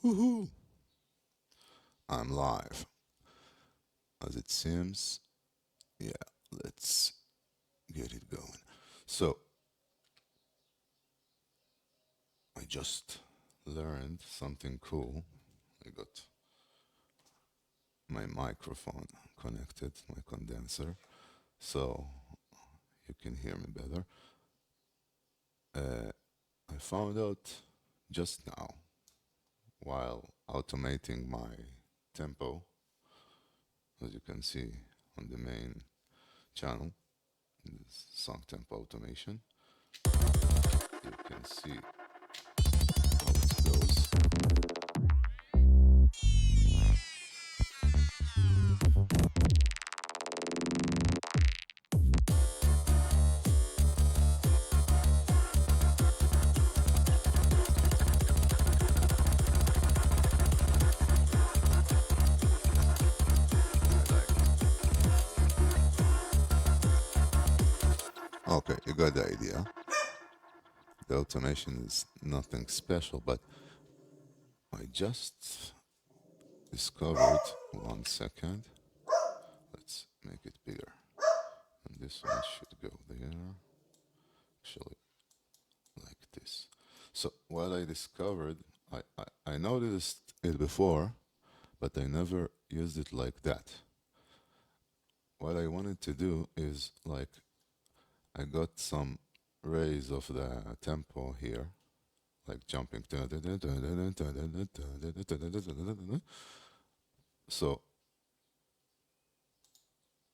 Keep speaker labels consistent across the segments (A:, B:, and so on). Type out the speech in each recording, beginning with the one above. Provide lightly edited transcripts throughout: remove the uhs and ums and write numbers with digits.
A: Woohoo! I'm live. As it seems, yeah, let's get it going. So, I just learned something cool. I got my microphone connected, my condenser, so you can hear me better. I found out just now while automating my tempo, as you can see on the main channel, this song tempo automation. You can see how it goes. Okay, you got the idea. The automation is nothing special, but I just discovered, 1 second, let's make it bigger. And this one should go there, actually, like this. So what I discovered, I noticed it before, but I never used it like that. What I wanted to do is, like, I got some raise of the tempo here, like jumping. So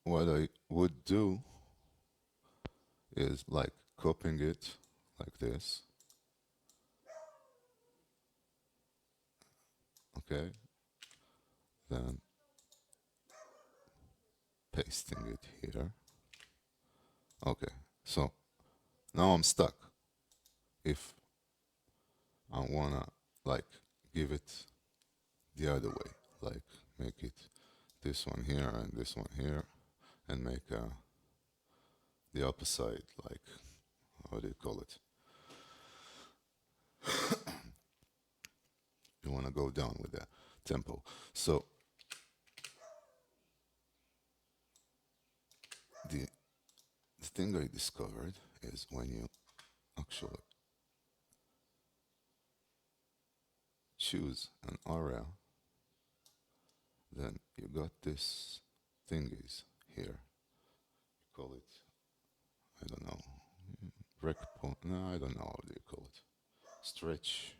A: what I would do is like copying it like this, okay? Then pasting it here. Okay, so now I'm stuck. If I wanna like give it the other way, like make it this one here and this one here, and make the opposite, like, how do you call it? You want to go down with the tempo. So the thing I discovered is when you actually choose an area, then you got this thingies here. You call it, I don't know, breakpoint. No, I don't know how do you call it. Stretch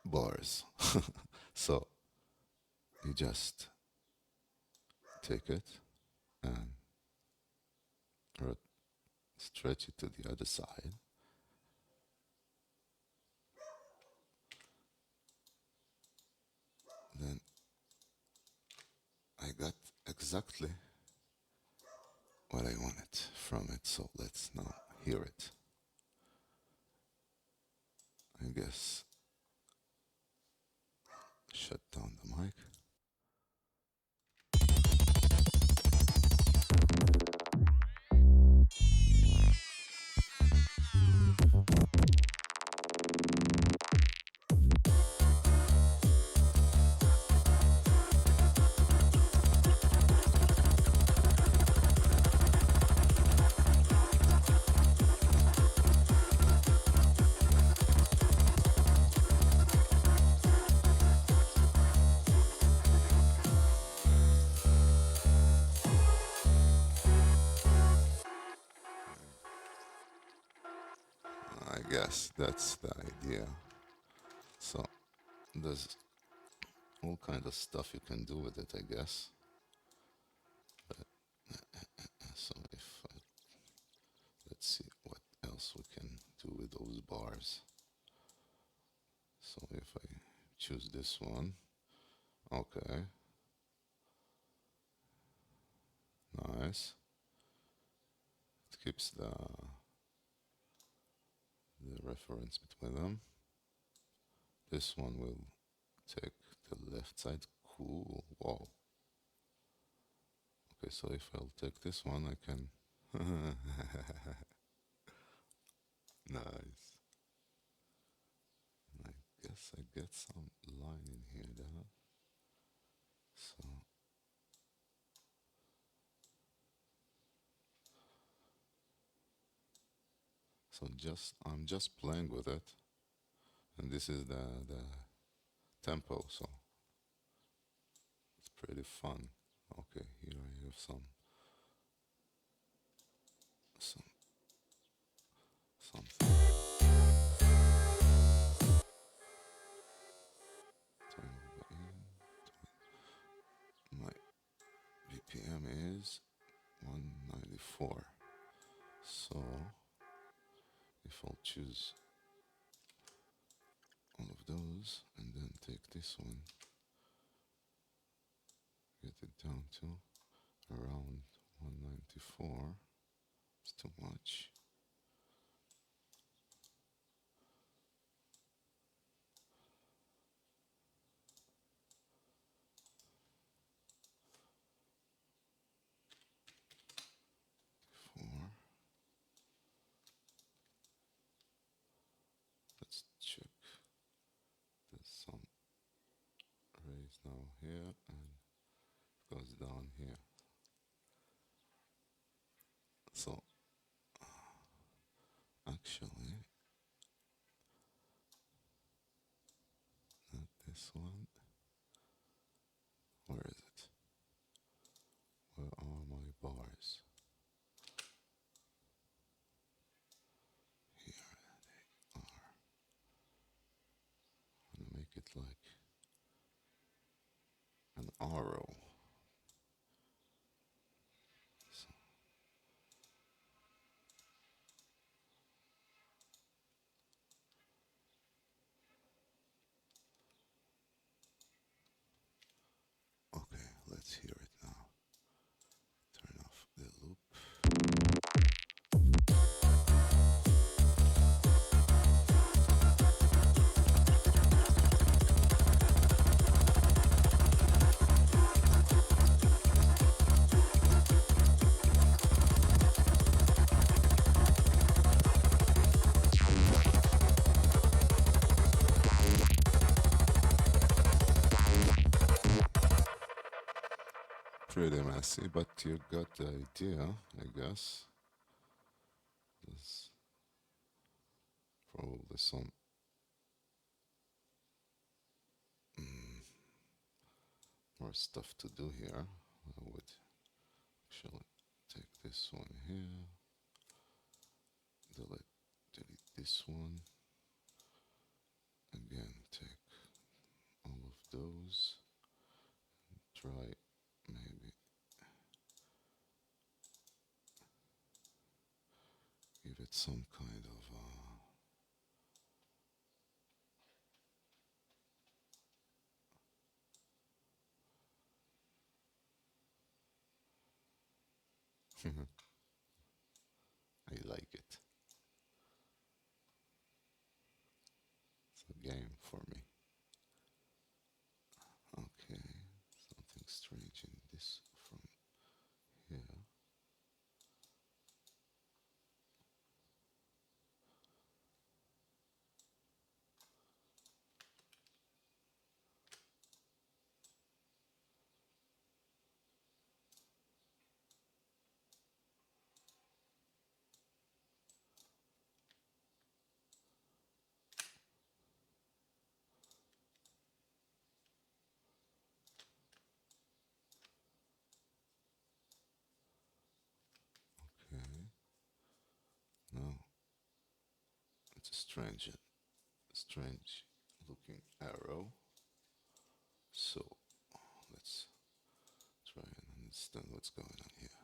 A: bars. So you just take it and stretch it to the other side. Then I got exactly what I wanted from it. So let's now hear it. I guess shut down the mic. I guess that's the idea. So there's all kind of stuff you can do with it, I guess. But so if let's see what else we can do with those bars. So if I choose this one, okay, nice. It keeps the reference between them. This one will take the left side. Cool. Wow. Okay, so if I'll take this one, I can. Nice. I guess Unless I get some line in here now. So I'm just playing with it, and this is the tempo, so it's pretty fun. Okay, here I have some something. My BPM is 194. So if I'll choose all of those and then take this one, get it down to around 194, it's too much. Let's check. There's some raise now here and it goes down here. So actually, not this one. Where is it? Where are my bars? Here they are. I'm gonna make it like an arrow. So okay, let's hear it now. Turn off the loop. Pretty messy, but you got the idea, I guess. There's probably some more stuff to do here. I would actually take this one here, delete this one, again take all of those, and try maybe give it some kind of I like it. It's a game for me. Okay, something strange in this from here. Okay, now it's a strange looking arrow. So let's try and understand what's going on here.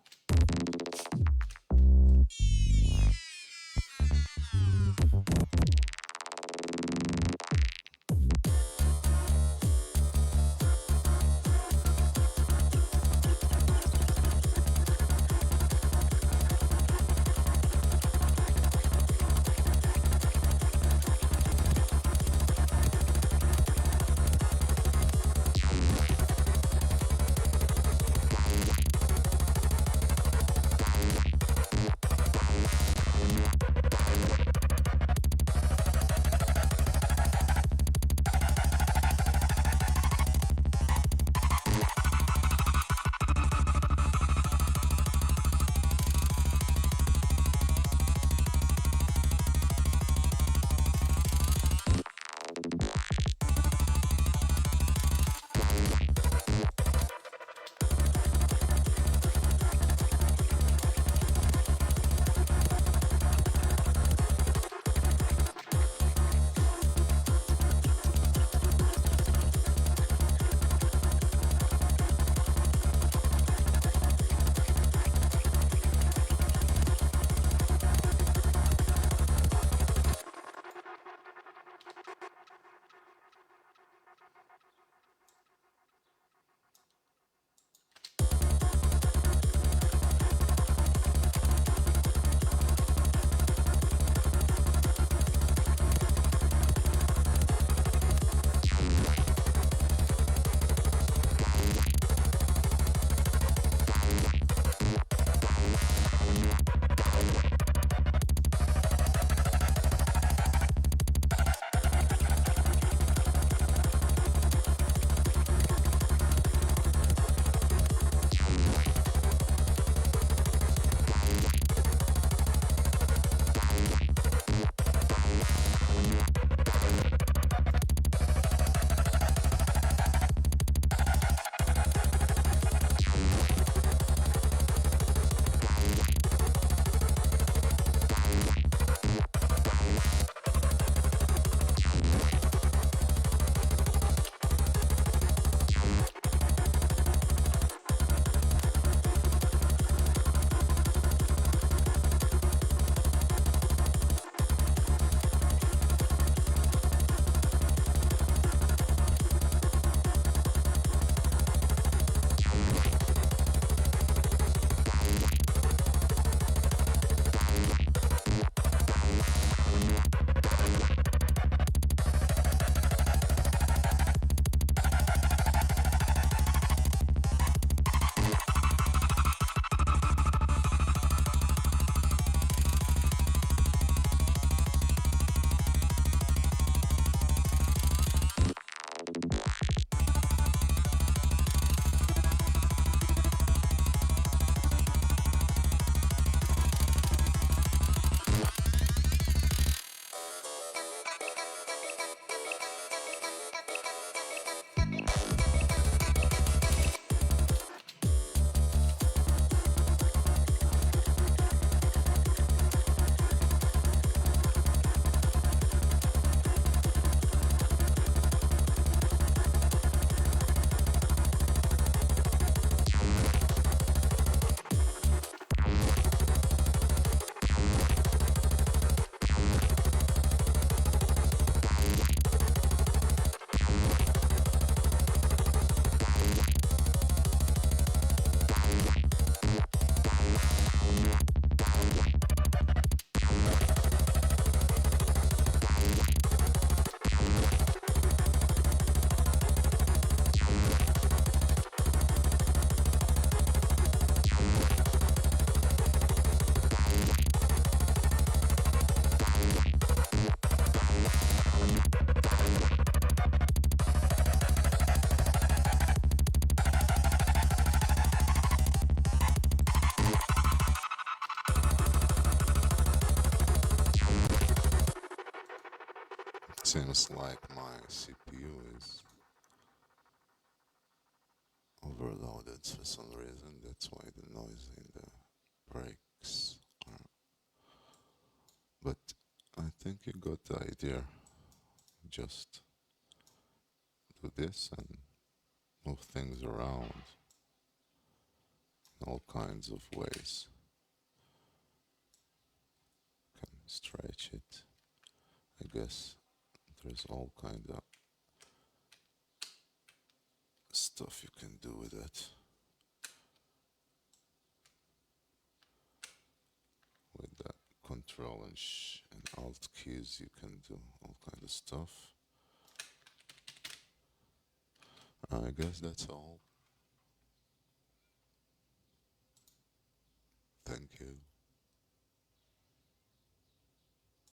A: seems like my CPU is overloaded for some reason. That's why the noise in the breaks are... But I think you got the idea. Just do this and move things around in all kinds of ways. Can stretch it. I guess there's all kind of stuff you can do with it. With the control and alt keys you can do all kind of stuff. I guess that's all. Thank you.